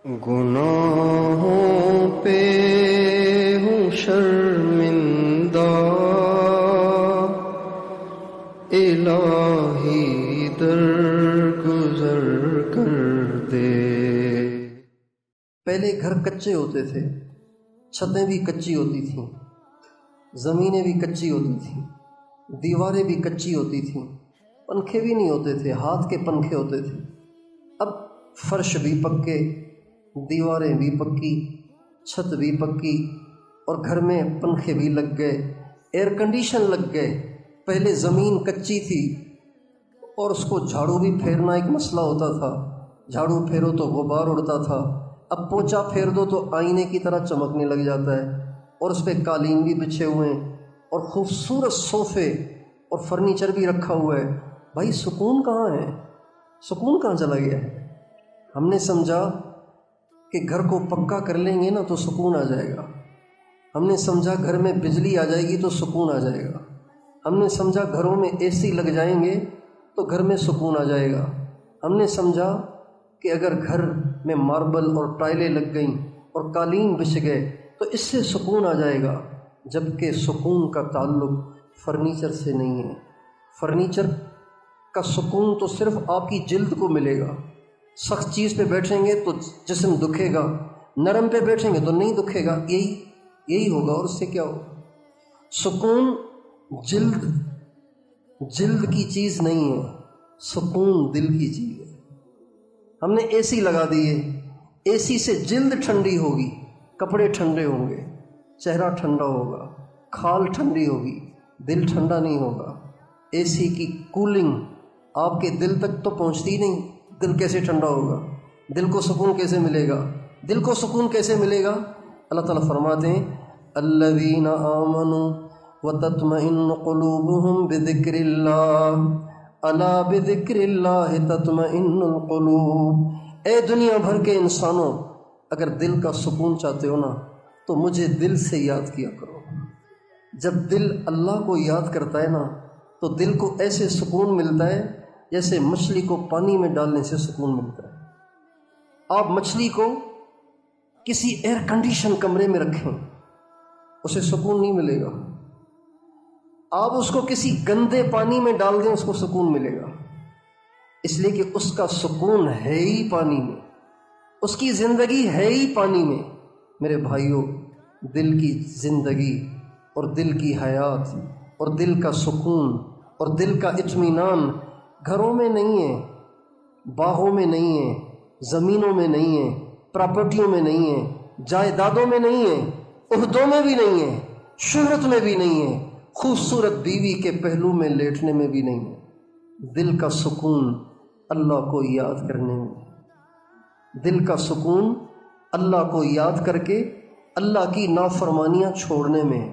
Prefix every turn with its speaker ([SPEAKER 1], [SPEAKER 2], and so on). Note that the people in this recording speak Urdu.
[SPEAKER 1] گناہوں پہ ہوں شرمندہ، الہی درگزر کر دے۔
[SPEAKER 2] پہلے گھر کچے ہوتے تھے، چھتیں بھی کچی ہوتی تھیں، زمینیں بھی کچی ہوتی تھیں، دیواریں بھی کچی ہوتی تھیں، پنکھے بھی نہیں ہوتے تھے، ہاتھ کے پنکھے ہوتے تھے۔ اب فرش بھی پکے، دیواریں بھی پکی، چھت بھی پکی، اور گھر میں پنکھے بھی لگ گئے، ایئر کنڈیشن لگ گئے۔ پہلے زمین کچی تھی اور اس کو جھاڑو بھی پھیرنا ایک مسئلہ ہوتا تھا، جھاڑو پھیرو تو غبار اڑتا تھا۔ اب پوچا پھیر دو تو آئینے کی طرح چمکنے لگ جاتا ہے، اور اس پہ قالین بھی بچھے ہوئے ہیں، اور خوبصورت صوفے اور فرنیچر بھی رکھا ہوا ہے۔ بھائی سکون کہاں ہے؟ سکون کہاں چلا گیا ہے؟ ہم نے سمجھا کہ گھر کو پکا کر لیں گے نا تو سکون آ جائے گا، ہم نے سمجھا گھر میں بجلی آ جائے گی تو سکون آ جائے گا، ہم نے سمجھا گھروں میں اے سی لگ جائیں گے تو گھر میں سکون آ جائے گا، ہم نے سمجھا کہ اگر گھر میں ماربل اور ٹائلیں لگ گئیں اور قالین بچھ گئے تو اس سے سکون آ جائے گا، جبکہ سکون کا تعلق فرنیچر سے نہیں ہے۔ فرنیچر کا سکون تو صرف آپ کی جلد کو ملے گا۔ سخت چیز پہ بیٹھیں گے تو جسم دکھے گا، نرم پہ بیٹھیں گے تو نہیں دکھے گا، یہی ہوگا، اور اس سے کیا ہوگا؟ سکون جلد کی چیز نہیں ہے، سکون دل کی چیز ہے۔ ہم نے اے سی لگا دیے، اے سی سے جلد ٹھنڈی ہوگی، کپڑے ٹھنڈے ہوں گے، چہرہ ٹھنڈا ہوگا، کھال ٹھنڈی ہوگی، دل ٹھنڈا نہیں ہوگا۔ اے سی کی کولنگ آپ کے دل تک تو پہنچتی نہیں، دل کیسے ٹھنڈا ہوگا؟ دل کو سکون کیسے ملے گا؟ دل کو سکون کیسے ملے گا؟ اللہ تعالیٰ فرماتے ہیں الذین آمنوا وتطمئن قلوبهم بذکر اللہ الا بذکر اللہ تطمئن القلوب۔ اے دنیا بھر کے انسانوں، اگر دل کا سکون چاہتے ہو نا تو مجھے دل سے یاد کیا کرو۔ جب دل اللہ کو یاد کرتا ہے نا تو دل کو ایسے سکون ملتا ہے جیسے مچھلی کو پانی میں ڈالنے سے سکون ملتا ہے۔ آپ مچھلی کو کسی ایئر کنڈیشن کمرے میں رکھیں، اسے سکون نہیں ملے گا۔ آپ اس کو کسی گندے پانی میں ڈال دیں، اس کو سکون ملے گا، اس لیے کہ اس کا سکون ہے ہی پانی میں، اس کی زندگی ہے ہی پانی میں۔ میرے بھائیوں، دل کی زندگی اور دل کی حیات اور دل کا سکون اور دل کا اطمینان گھروں میں نہیں ہے، باغوں میں نہیں ہے، زمینوں میں نہیں ہے، پراپرٹیوں میں نہیں ہے، جائیدادوں میں نہیں ہے، عہدوں میں بھی نہیں ہے، شہرت میں بھی نہیں ہے، خوبصورت بیوی کے پہلو میں لیٹنے میں بھی نہیں ہے۔ دل کا سکون اللہ کو یاد کرنے میں، دل کا سکون اللہ کو یاد کر کے اللہ کی نافرمانیاں چھوڑنے میں ہے۔